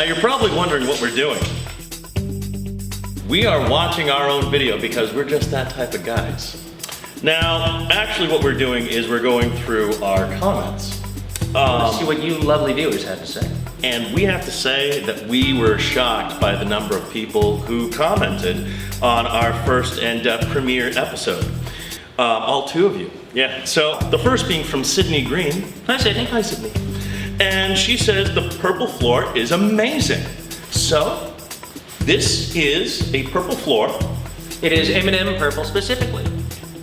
you're probably wondering what we're doing. We are watching our own video because we're just that type of guys. Now, actually what we're doing is we're going through our comments. Let's see what you lovely viewers have to say. And we have to say that we were shocked by the number of people who commented on our first and premiere episode. All 2 of you. Yeah, so the first being from Sydney Green. Hi, Sydney. Hi, Sydney. And she says the purple floor is amazing. So, this is a purple floor. It is M&M purple specifically.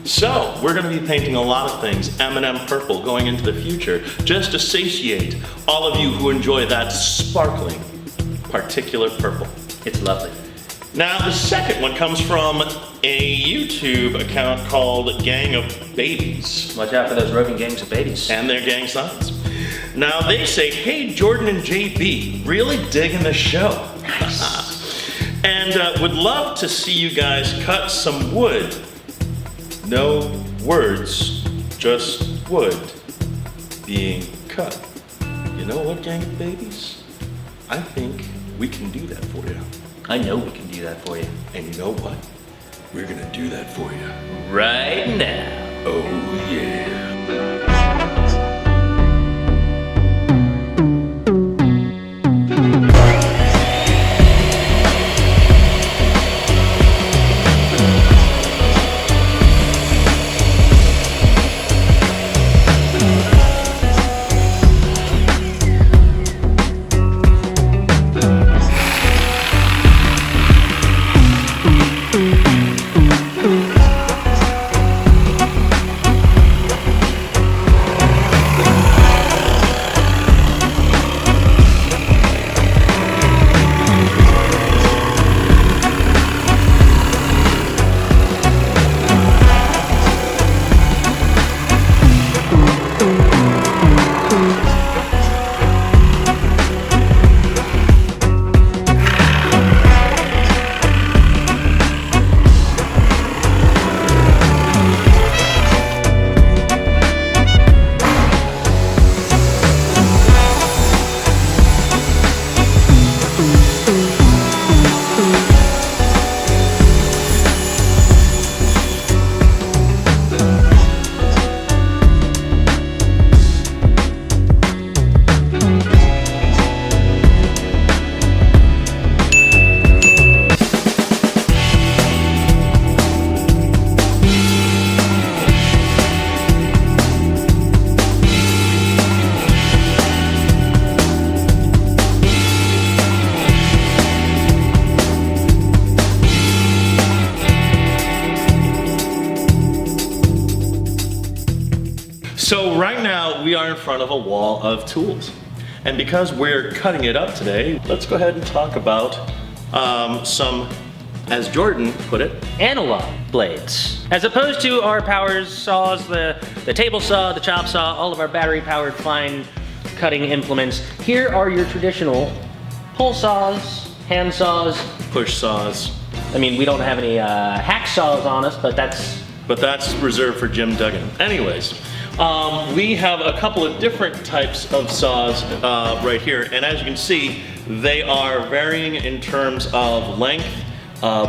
So, we're going to be painting a lot of things M&M purple going into the future, just to satiate all of you who enjoy that sparkling, particular purple. It's lovely. Now, the second one comes from a YouTube account called Gang of Babies. Watch out for those roving gangs of babies. And their gang signs. Now, they say, hey, Jordan and JB, really digging the show. Nice. And would love to see you guys cut some wood. No words, just wood being cut. You know what, Gang of Babies? I think we can do that for you. I know we can do that for you. And you know what? We're gonna do that for you. Right now. Oh yeah. So right now we are in front of a wall of tools. And because we're cutting it up today, let's go ahead and talk about some, as Jordan put it, analog blades. As opposed to our power saws, the table saw, the chop saw, all of our battery powered fine cutting implements, here are your traditional pull saws, hand saws, push saws. I mean, we don't have any hack saws on us, but that's reserved for Jim Duggan. Anyways, we have a couple of different types of saws right here, and as you can see, they are varying in terms of length,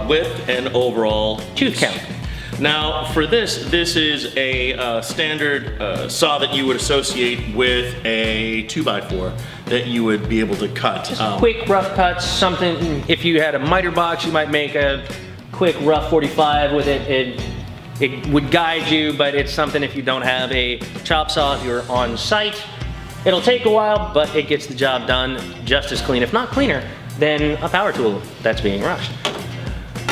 width, and overall tooth count. Now, for this is a standard saw that you would associate with a 2x4 that you would be able to cut. Just quick, rough cuts, something, if you had a miter box, you might make a quick, rough 45 with it. It would guide you, but it's something if you don't have a chop saw, if you're on site, it'll take a while, but it gets the job done just as clean, if not cleaner, than a power tool that's being rushed.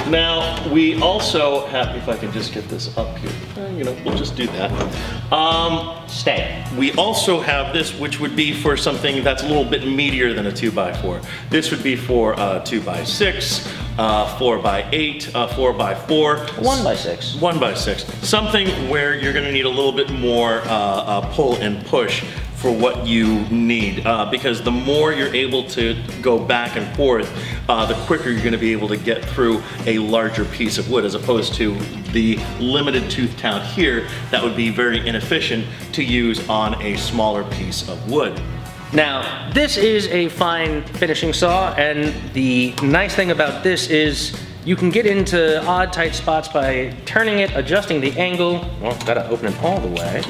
Now, we also have, if I can just get this up here, you know, we'll just do that. Stay. We also have this, which would be for something that's a little bit meatier than a 2x4. This would be for 2x6, 4x8, 4x4. 1x6. 1x6. Something where you're gonna need a little bit more pull and push for what you need, because the more you're able to go back and forth, the quicker you're gonna be able to get through a larger piece of wood, as opposed to the limited tooth count here that would be very inefficient to use on a smaller piece of wood. Now, this is a fine finishing saw, and the nice thing about this is you can get into odd tight spots by turning it, adjusting the angle. Well, gotta open it all the way.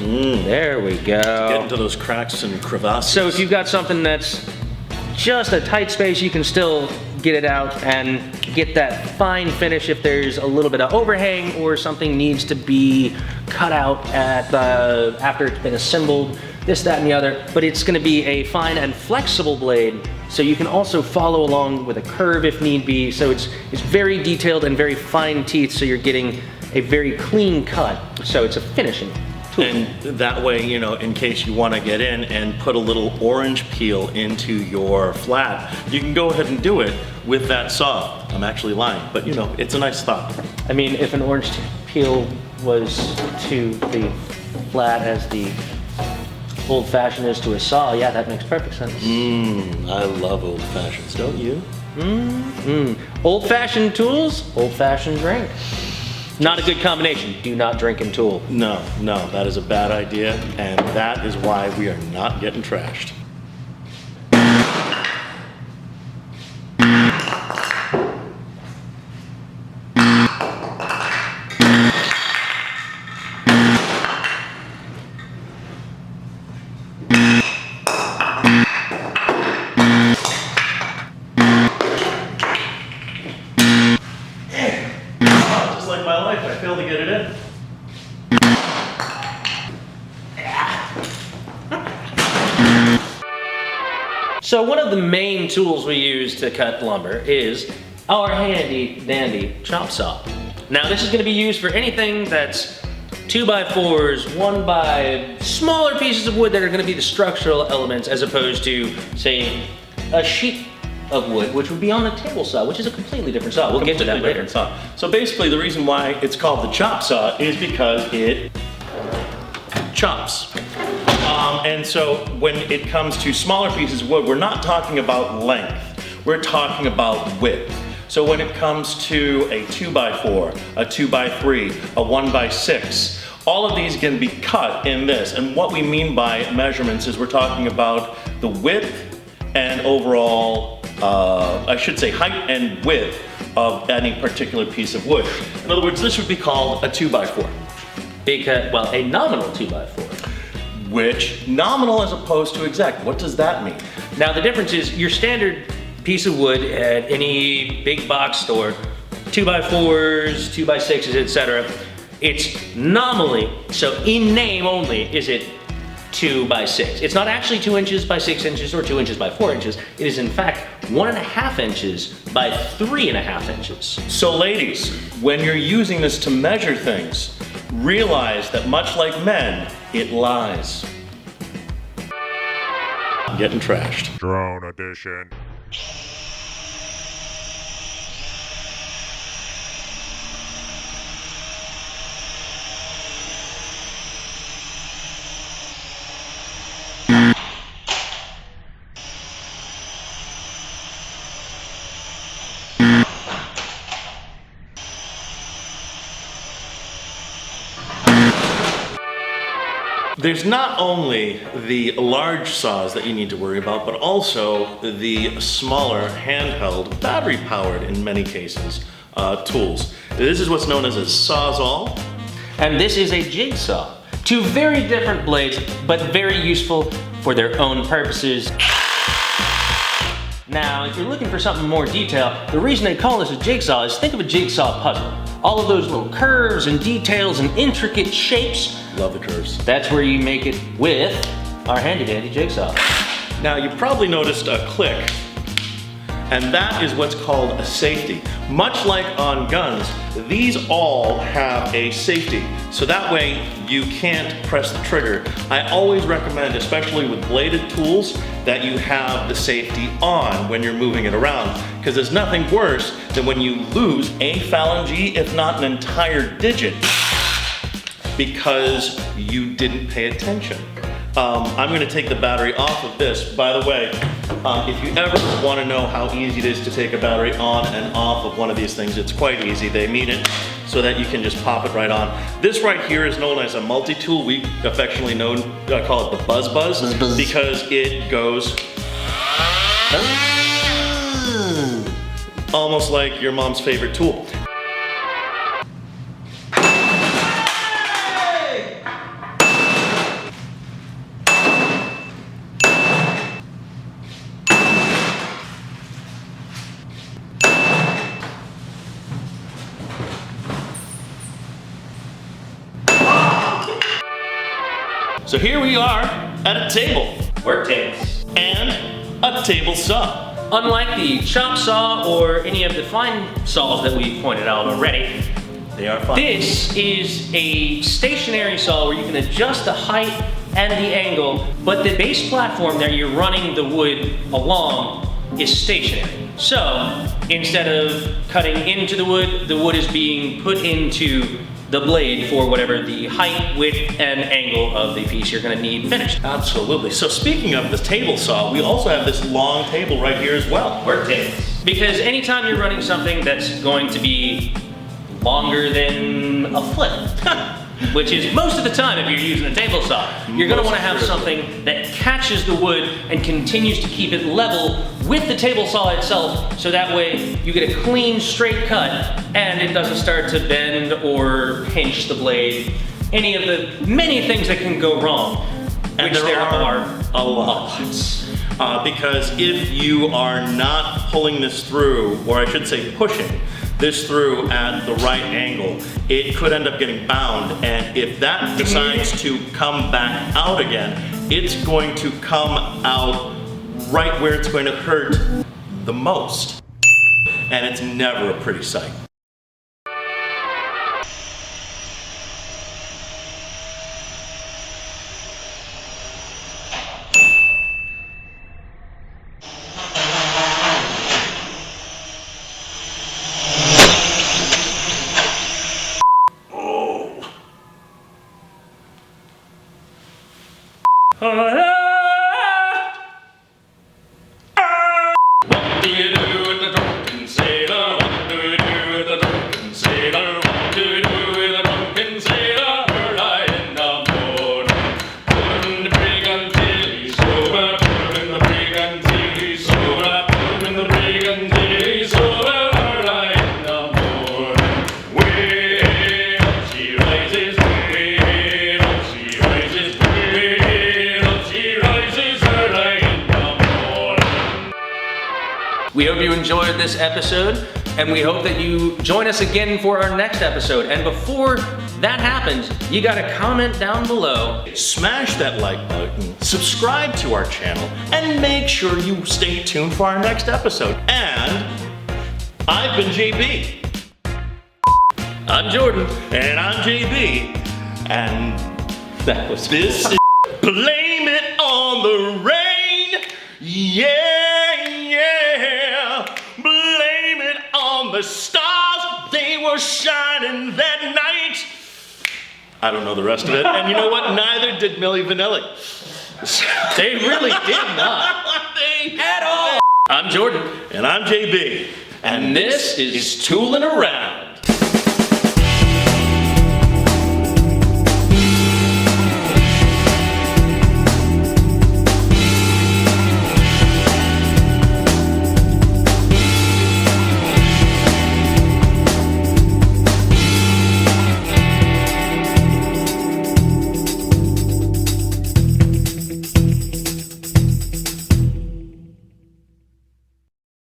There we go. Get into those cracks and crevasses. So if you've got something that's just a tight space, you can still get it out and get that fine finish if there's a little bit of overhang or something needs to be cut out at the, after it's been assembled, this, that, and the other. But it's gonna be a fine and flexible blade, so you can also follow along with a curve if need be. So it's very detailed and very fine teeth, so you're getting a very clean cut. So it's a finishing tool. And that way, you know, in case you want to get in and put a little orange peel into your flat, you can go ahead and do it with that saw. I'm actually lying, but you know, it's a nice thought. I mean, if an orange peel was to the flat as the old fashioned is to a saw, yeah, that makes perfect sense. I love old fashions, don't you? Old fashioned tools, old fashioned drink. Not a good combination. Do not drink and tool. No, that is a bad idea, and that is why we are not getting trashed. Just like my life, I failed to get it in. So one of the main tools we use to cut lumber is our handy dandy chop saw. Now this is going to be used for anything that's 2x4s, 1 by smaller pieces of wood that are going to be the structural elements, as opposed to, say, a sheet of wood, which would be on the table saw, which is a completely different saw. We'll get to that later. Different saw. So basically the reason why it's called the chop saw is because it chops. And so when it comes to smaller pieces of wood, we're not talking about length, we're talking about width. So when it comes to a 2x4, a 2x3, a 1x6, all of these can be cut in this. And what we mean by measurements is we're talking about the width and overall, I should say height and width of any particular piece of wood. In other words, this would be called a 2x4. Because, well, a nominal 2x4. Which, nominal as opposed to exact, what does that mean? Now the difference is your standard piece of wood at any big box store, 2x4s, 2x6s, etc. It's nominally, so in name only, is it 2x6. It's not actually 2 inches by 6 inches or 2 inches by 4 inches. It is in fact 1.5 inches by 3.5 inches. So ladies, when you're using this to measure things, realize that much like men, it lies. I'm getting trashed. Drone edition. There's not only the large saws that you need to worry about, but also the smaller, handheld, battery-powered, in many cases, tools. This is what's known as a sawzall. And this is a jigsaw. Two very different blades, but very useful for their own purposes. Now, if you're looking for something more detailed, the reason they call this a jigsaw is think of a jigsaw puzzle. All of those little curves and details and intricate shapes. Love the curves. That's where you make it with our handy dandy jigsaw. Now, you probably noticed a click, and that is what's called a safety. Much like on guns, these all have a safety, so that way you can't press the trigger. I always recommend, especially with bladed tools, that you have the safety on when you're moving it around, because there's nothing worse than when you lose a phalange, if not an entire digit, because you didn't pay attention. I'm going to take the battery off of this. By the way, if you ever want to know how easy it is to take a battery on and off of one of these things, it's quite easy. They mean it so that you can just pop it right on. This right here is known as a multi-tool. We affectionately call it the Buzz Buzz because it goes almost like your mom's favorite tool. So here we are at a table. Work tables. And a table saw. Unlike the chop saw or any of the fine saws that we pointed out already, They are fine. this is a stationary saw where you can adjust the height and the angle, but the base platform that you're running the wood along is stationary. So instead of cutting into the wood is being put into the blade for whatever the height, width, and angle of the piece you're gonna need finished. Absolutely. So speaking of the table saw, we also have this long table right here as well. Work tables. Because anytime you're running something that's going to be longer than a foot, which is most of the time if you're using a table saw, you're gonna wanna have something that catches the wood and continues to keep it level with the table saw itself, so that way you get a clean, straight cut and it doesn't start to bend or pinch the blade. Any of the many things that can go wrong, And which there are a lot. Because if you are not pulling this through, or I should say pushing this through at the right angle, it could end up getting bound. And if that decides to come back out again, it's going to come out right where it's going to hurt the most. And it's never a pretty sight. What do you do with the drunken sailor? What do you do with the drunken sailor? What do you do with the drunken sailor? Early in the morning, put him in the brig until he's sober. Put him in the brig until he's sober. Put him in the brig until he's sober. Early in the morning, way up she rises, way up she rises, way up she rises. Early in the morning. We hope you enjoyed this episode, and we hope that you join us again for our next episode. And before that happens, you gotta comment down below. Smash that like button, subscribe to our channel, and make sure you stay tuned for our next episode. And I've been JB. I'm Jordan. And I'm JB. And That was this is Blame It on the Rain. Yeah, yeah. Blame it on the stars. They were shining that night. I don't know the rest of it. And you know what? Neither did Milli Vanilli. They really did not. At all. I'm Jordan. And I'm JB. And this is Toolin' Around.